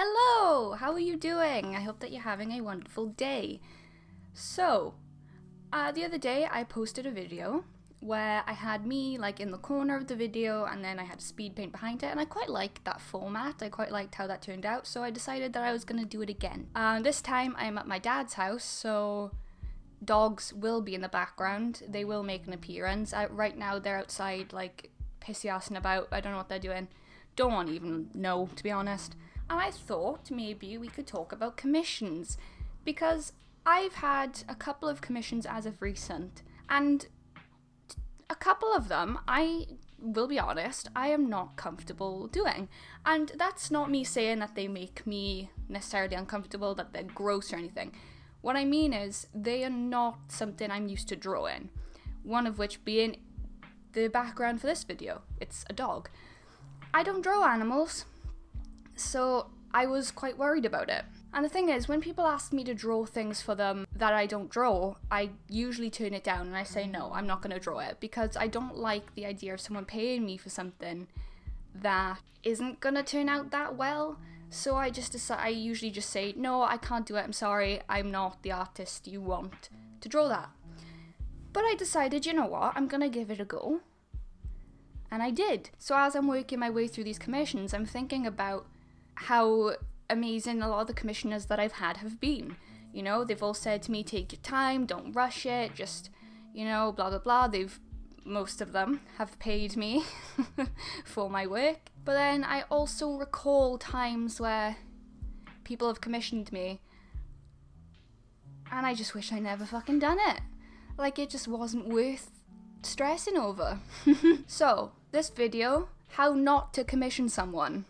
Hello! How are you doing? I hope that you're having a wonderful day. So, the other day I posted a video where I had me like in the corner of the video and then I had a speed paint behind it, and I quite liked that format. I quite liked how that turned out, so I decided that I was going to do it again. This time I'm at my dad's house, so dogs will be in the background. They will make an appearance. Right now they're outside like pissy-assing about. I don't know what they're doing. Don't even know, to be honest. And I thought maybe we could talk about commissions, because I've had a couple of commissions as of recent, and a couple of them, I will be honest, I am not comfortable doing. And that's not me saying that they make me necessarily uncomfortable, that they're gross or anything. What I mean is, they are not something I'm used to drawing. One of which being the background for this video. It's a dog. I don't draw animals, so I was quite worried about it. And the thing is, when people ask me to draw things for them that I don't draw, I usually turn it down and I say no, I'm not going to draw it, because I don't like the idea of someone paying me for something that isn't going to turn out that well. So I usually just say, no, I can't do it, I'm sorry, I'm not the artist you want to draw that. But I decided, you know what, I'm going to give it a go. And I did. So as I'm working my way through these commissions, I'm thinking about how amazing a lot of the commissioners that I've had have been. You know, they've all said to me, take your time, don't rush it, just, you know, blah, blah, blah. Most of them have paid me for my work. But then I also recall times where people have commissioned me and I just wish I never fucking done it. Like, it just wasn't worth stressing over. So, this video, how not to commission someone.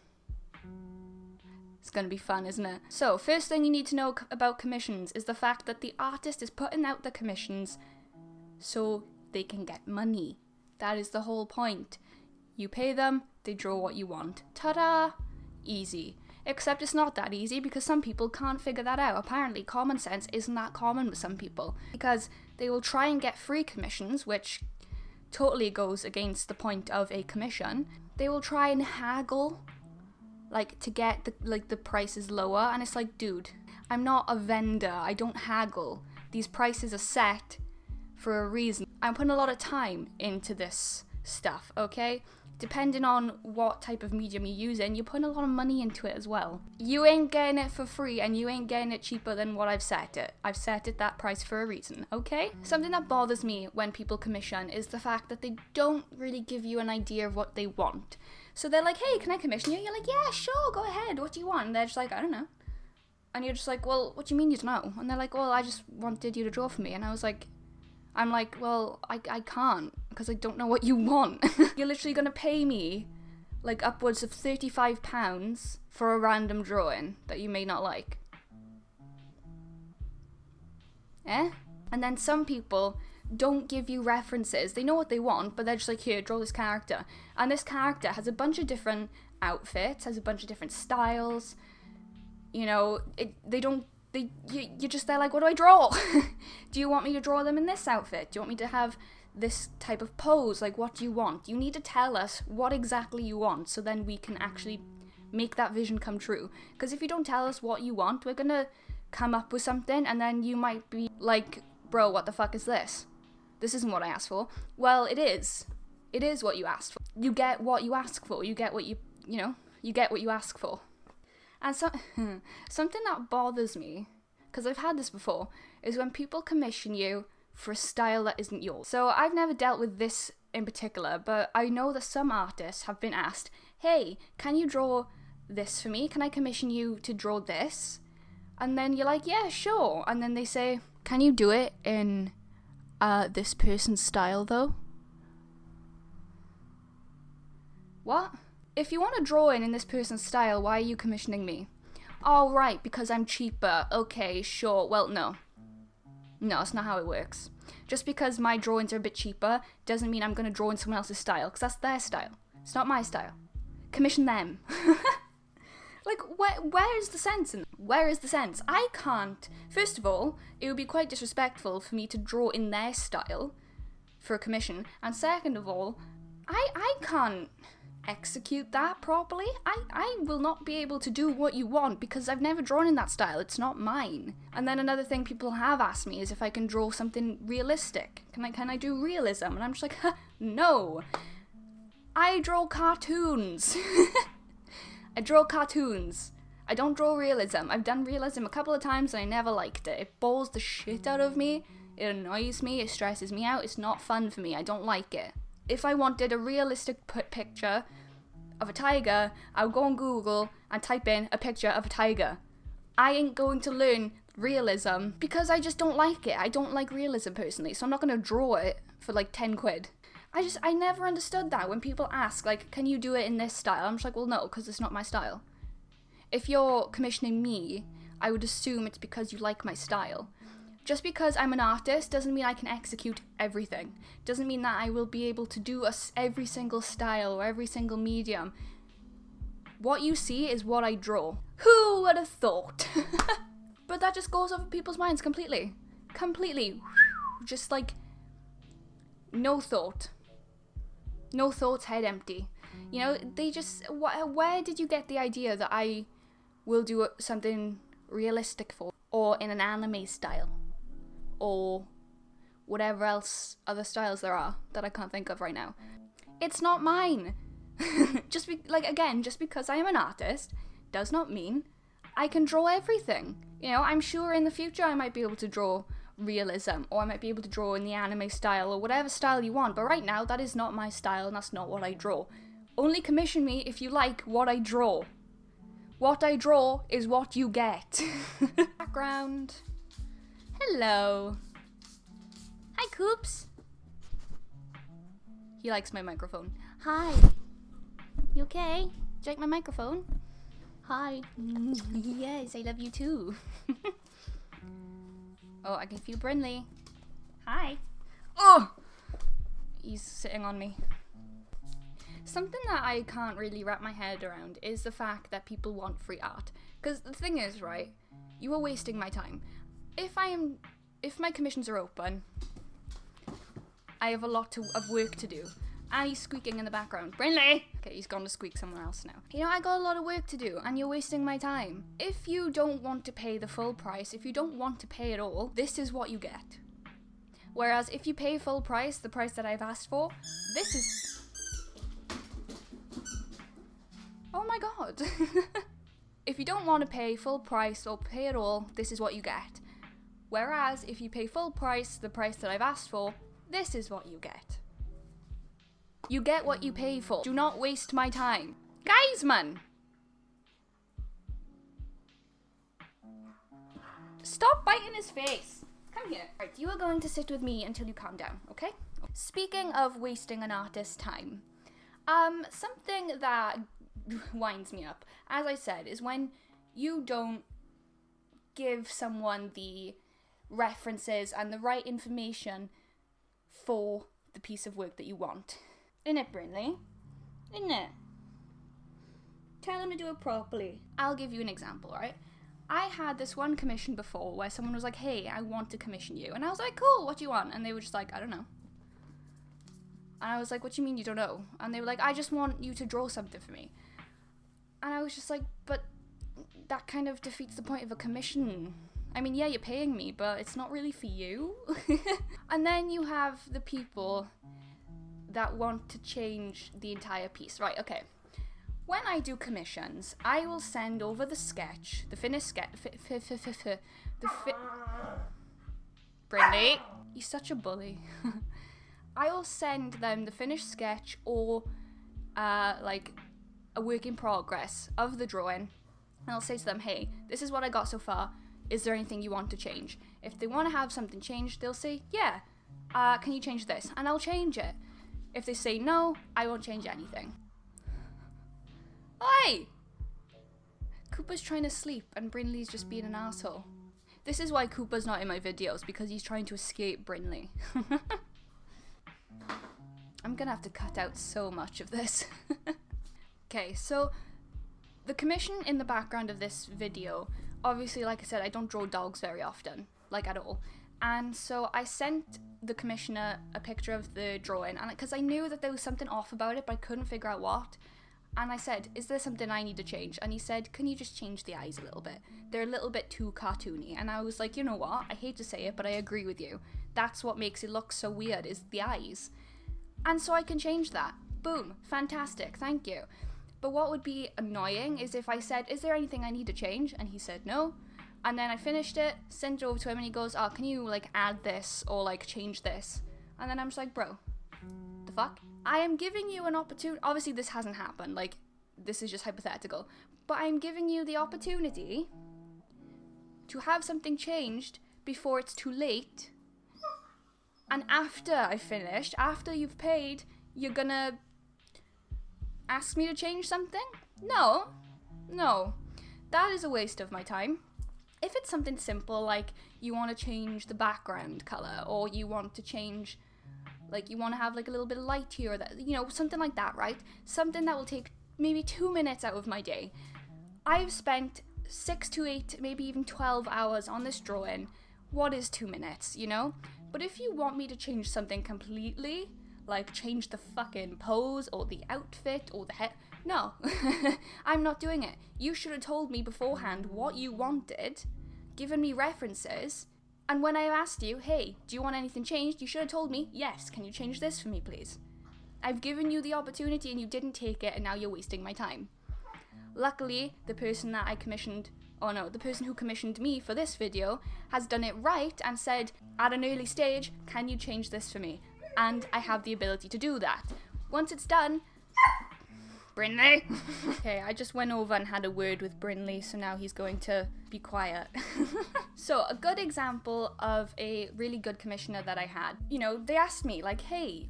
It's gonna be fun, isn't it? So, first thing you need to know about commissions is the fact that the artist is putting out the commissions so they can get money. That is the whole point. You pay them, they draw what you want. Ta-da! Easy. Except it's not that easy, because some people can't figure that out. Apparently, common sense isn't that common with some people, because they will try and get free commissions, which totally goes against the point of a commission. They will try and haggle, like, to get the prices lower, and it's like, dude, I'm not a vendor, I don't haggle. These prices are set for a reason. I'm putting a lot of time into this stuff, okay? Depending on what type of medium you're using, you're putting a lot of money into it as well. You ain't getting it for free, and you ain't getting it cheaper than what I've set it. I've set it that price for a reason, okay? Something that bothers me when people commission is the fact that they don't really give you an idea of what they want. So they're like, hey, can I commission you? You're like, yeah, sure, go ahead. What do you want? And they're just like, I don't know. And you're just like, well, what do you mean you don't know? And they're like, well, I just wanted you to draw for me. And I'm like, well, I can't, because I don't know what you want. You're literally going to pay me like upwards of £35 for a random drawing that you may not like. Eh? And then some people don't give you references. They know what they want, but they're just like, here, draw this character. And this character has a bunch of different outfits, has a bunch of different styles. You know, you're just there like, what do I draw? Do you want me to draw them in this outfit? Do you want me to have this type of pose? Like, what do you want? You need to tell us what exactly you want, so then we can actually make that vision come true. Because if you don't tell us what you want, we're gonna come up with something, and then you might be like, bro, what the fuck is this? This isn't what I asked for. Well, it is. It is what you asked for. You get what you ask for. You get what you get what you ask for. And something that bothers me, because I've had this before, is when people commission you for a style that isn't yours. So I've never dealt with this in particular, but I know that some artists have been asked, hey, can you draw this for me? Can I commission you to draw this? And then you're like, yeah, sure. And then they say, can you do it in this person's style though? What? If you want to draw in this person's style, why are you commissioning me? Oh, right, because I'm cheaper. Okay, sure. Well, no. No, that's not how it works. Just because my drawings are a bit cheaper doesn't mean I'm going to draw in someone else's style, because that's their style. It's not my style. Commission them. Like, where is the sense in that? Where is the sense? I can't. First of all, it would be quite disrespectful for me to draw in their style for a commission. And second of all, I can't execute that properly, I will not be able to do what you want because I've never drawn in that style. It's not mine. And then another thing people have asked me is if I can draw something realistic. Can I do realism? And I'm just like, no. I draw cartoons. I draw cartoons. I don't draw realism. I've done realism a couple of times and I never liked it. It bores the shit out of me. It annoys me. It stresses me out. It's not fun for me. I don't like it. If I wanted a realistic picture of a tiger, I would go on Google and type in a picture of a tiger. I ain't going to learn realism because I just don't like it. I don't like realism personally, so I'm not going to draw it for like 10 quid. I never understood that when people ask, like, can you do it in this style? I'm just like, well, no, because it's not my style. If you're commissioning me, I would assume it's because you like my style. Just because I'm an artist doesn't mean I can execute everything. Doesn't mean that I will be able to do every single style or every single medium. What you see is what I draw. Who would have thought? But that just goes over people's minds completely. Completely. Just like, no thought. No thoughts, head empty. You know, they just, where did you get the idea that I will do something realistic for? Or in an anime style? Or whatever else other styles there are that I can't think of right now. It's not mine. Just because I am an artist does not mean I can draw everything. You know, I'm sure in the future I might be able to draw realism, or I might be able to draw in the anime style, or whatever style you want, but right now that is not my style and that's not what I draw. Only commission me if you like what I draw. What I draw is what you get. Background. Hello. Hi, Coops. He likes my microphone. Hi. You okay? Do you like my microphone? Hi. Yes, I love you too. Oh, I can feel Brinley. Hi. Oh! He's sitting on me. Something that I can't really wrap my head around is the fact that people want free art. Because the thing is, right, you are wasting my time. If my commissions are open, I have a lot of work to do. And he's squeaking in the background. Brinley! Okay, he's gone to squeak somewhere else now. You know, I got a lot of work to do, and you're wasting my time. If you don't want to pay the full price, if you don't want to pay at all, this is what you get. Whereas if you pay full price, the price that I've asked for, this is... Oh my god. If you don't want to pay full price or pay at all, this is what you get. Whereas if you pay full price, the price that I've asked for, this is what you get. You get what you pay for. Do not waste my time. Guys, man! Stop biting his face. Come here. Right, you are going to sit with me until you calm down, okay? Speaking of wasting an artist's time, something that winds me up, as I said, is when you don't give someone the references and the right information for the piece of work that you want. Innit, Brinley? Innit? Tell him to do it properly. I'll give you an example, right? I had this one commission before where someone was like, hey, I want to commission you. And I was like, cool, what do you want? And they were just like, I don't know. And I was like, what do you mean you don't know? And they were like, I just want you to draw something for me. And I was just like, but that kind of defeats the point of a commission. I mean, yeah, you're paying me, but it's not really for you. And then you have the people that want to change the entire piece. Right, okay. When I do commissions, I will send over the sketch, the finished sketch, Brinley, you're such a bully. I will send them the finished sketch or, like, a work in progress of the drawing. And I'll say to them, hey, this is what I got so far. Is there anything you want to change? If they want to have something changed, they'll say, yeah, can you change this? And I'll change it. If they say no, I won't change anything. Oi! Cooper's trying to sleep and Brinley's just being an asshole. This is why Cooper's not in my videos, because he's trying to escape Brinley. I'm gonna have to cut out so much of this. Okay, so the commission in the background of this video, obviously, like I said, I don't draw dogs very often, like at all. And so I sent the commissioner a picture of the drawing, and because I knew that there was something off about it, but I couldn't figure out what. And I said, is there something I need to change? And he said, can you just change the eyes a little bit? They're a little bit too cartoony. And I was like, you know what? I hate to say it, but I agree with you. That's what makes it look so weird, is the eyes. And so I can change that. Boom. Fantastic. Thank you. But what would be annoying is if I said, is there anything I need to change? And he said no. And then I finished it, sent it over to him, and he goes, oh, can you, like, add this or, like, change this? And then I'm just like, bro, the fuck? I am giving you an opportunity. Obviously, this hasn't happened. Like, this is just hypothetical. But I'm giving you the opportunity to have something changed before it's too late. And after I finished, after you've paid, you're gonna ask me to change something? No. That is a waste of my time. If it's something simple, like you want to change the background color, or you want to change, like you want to have like a little bit of light here, or that, you know, something like that, right? Something that will take maybe 2 minutes out of my day. I've spent 6 to 8, maybe even 12 hours on this drawing. What is 2 minutes, you know? But if you want me to change something completely, like change the fucking pose or the outfit or the head, no, I'm not doing it. You should have told me beforehand what you wanted, given me references, and when I asked you, hey, do you want anything changed, you should have told me, yes, can you change this for me, please? I've given you the opportunity and you didn't take it, and now you're wasting my time. Luckily, the person who commissioned me for this video has done it right and said, at an early stage, can you change this for me? And I have the ability to do that. Once it's done, Brinley. Okay, I just went over and had a word with Brinley, so now he's going to be quiet. So, a good example of a really good commissioner that I had, you know, they asked me, like, hey,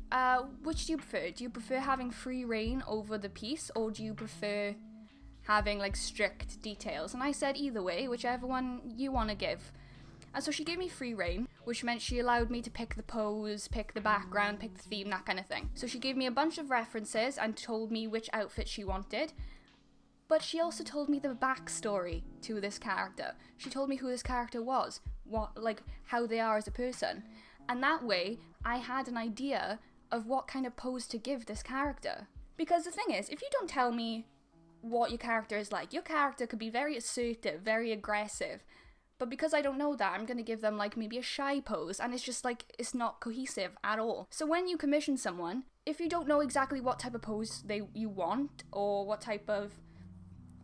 which do you prefer? Do you prefer having free reign over the piece, or do you prefer having, like, strict details? And I said, either way, whichever one you want to give. And so she gave me free reign, which meant she allowed me to pick the pose, pick the background, pick the theme, that kind of thing. So she gave me a bunch of references and told me which outfit she wanted. But she also told me the backstory to this character. She told me who this character was, how they are as a person. And that way, I had an idea of what kind of pose to give this character. Because the thing is, if you don't tell me what your character is like, your character could be very assertive, very aggressive. But because I don't know that, I'm going to give them like maybe a shy pose, and it's just like, it's not cohesive at all. So when you commission someone, if you don't know exactly what type of pose you want, or what type of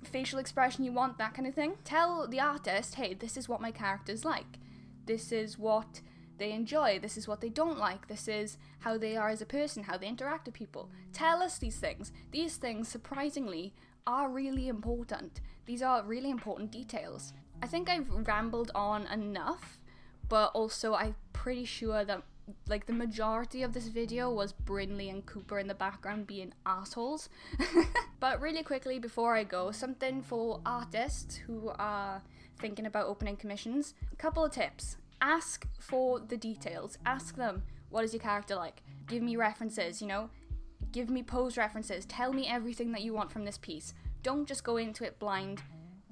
facial expression you want, that kind of thing, tell the artist, hey, this is what my character's like. This is what they enjoy. This is what they don't like. This is how they are as a person, how they interact with people. Tell us these things. These things, surprisingly, are really important. These are really important details. I think I've rambled on enough, but also I'm pretty sure that like the majority of this video was Brinley and Cooper in the background being assholes. But really quickly before I go, something for artists who are thinking about opening commissions. A couple of tips. Ask for the details. Ask them, what is your character like? Give me references, you know? Give me pose references. Tell me everything that you want from this piece. Don't just go into it blind.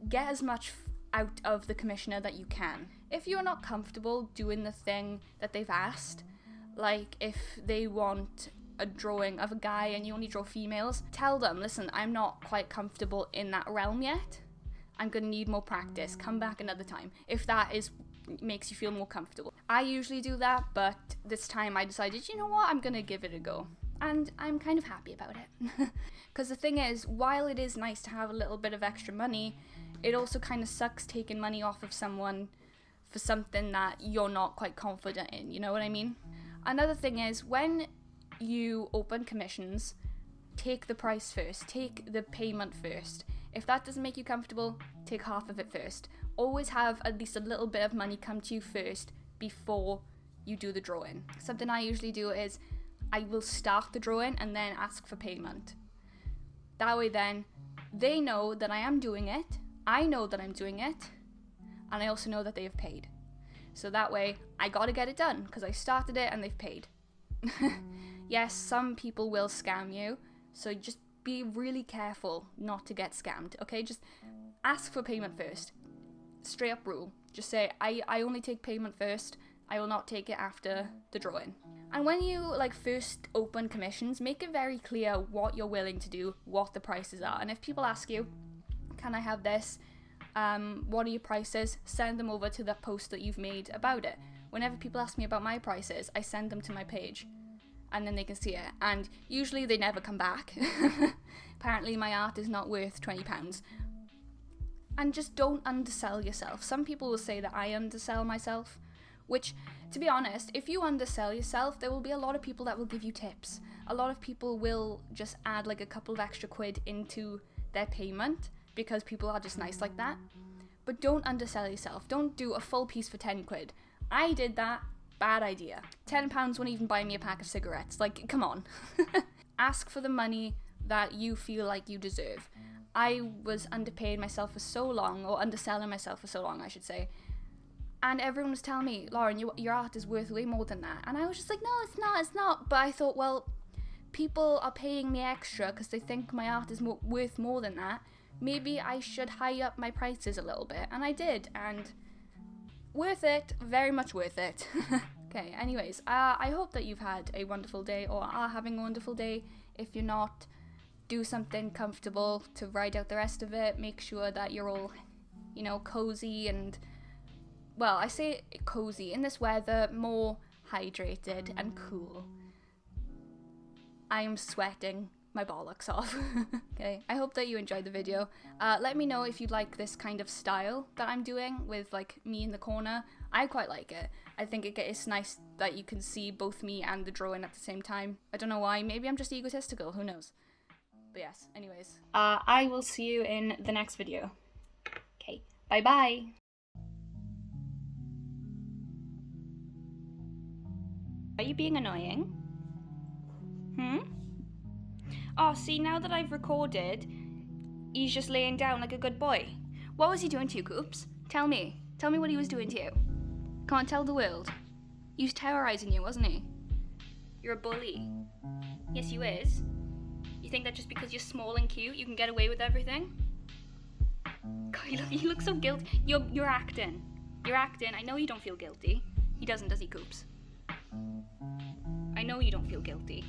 Get as much out of the commissioner that you can. If you're not comfortable doing the thing that they've asked, like if they want a drawing of a guy and you only draw females, tell them, listen, I'm not quite comfortable in that realm yet. I'm gonna need more practice. Come back another time. If that makes you feel more comfortable. I usually do that, but this time I decided, you know what, I'm gonna give it a go. And I'm kind of happy about it. Because the thing is, while it is nice to have a little bit of extra money, it also kind of sucks taking money off of someone for something that you're not quite confident in, you know what I mean? Another thing is, when you open commissions, take the price first, take the payment first. If that doesn't make you comfortable, take half of it first. Always have at least a little bit of money come to you first before you do the drawing. Something I usually do is, I will start the drawing and then ask for payment. That way then, they know that I am doing it, I know that I'm doing it, and I also know that they have paid. So that way, I gotta get it done, because I started it and they've paid. Yes, some people will scam you, so just be really careful not to get scammed, okay? Just ask for payment first. Straight up rule. Just say, I only take payment first, I will not take it after the drawing. And when you like first open commissions, make it very clear what you're willing to do, what the prices are. And if people ask you, can I have this? What are your prices? Send them over to the post that you've made about it. Whenever people ask me about my prices, I send them to my page and then they can see it. And usually they never come back. Apparently my art is not worth £20. And just don't undersell yourself. Some people will say that I undersell myself, which, to be honest, if you undersell yourself, there will be a lot of people that will give you tips. A lot of people will just add like a couple of extra quid into their payment because people are just nice like that. But don't undersell yourself. Don't do a full piece for 10 quid. I did that. Bad idea. £10 won't even buy me a pack of cigarettes. Like, come on. Ask for the money that you feel like you deserve. I was underpaying myself for so long, or underselling myself for so long, I should say. And everyone was telling me, Lauren, your art is worth way more than that. And I was just like, no, it's not. But I thought, well, people are paying me extra because they think my art is worth more than that. Maybe I should high up my prices a little bit. And I did. And worth it. Very much worth it. Okay, anyways, I hope that you've had a wonderful day or are having a wonderful day. If you're not, do something comfortable to ride out the rest of it. Make sure that you're all, cozy and... Well, I say cozy. In this weather, more hydrated and cool. I am sweating my bollocks off. Okay, I hope that you enjoyed the video. Let me know if you like this kind of style that I'm doing with like me in the corner. I quite like it. I think it's nice that you can see both me and the drawing at the same time. I don't know why. Maybe I'm just egotistical. Who knows? But yes, anyways. I will see you in the next video. Okay, bye-bye. Are you being annoying? Oh, see, now that I've recorded, he's just laying down like a good boy. What was he doing to you, Coops? Tell me. Tell me what he was doing to you. Come on, tell the world. He was terrorising you, wasn't he? You're a bully. Yes, you is. You think that just because you're small and cute, you can get away with everything? God, you look so guilty. You're acting. You're acting. I know you don't feel guilty. He doesn't, does he, Coops? I know you don't feel guilty.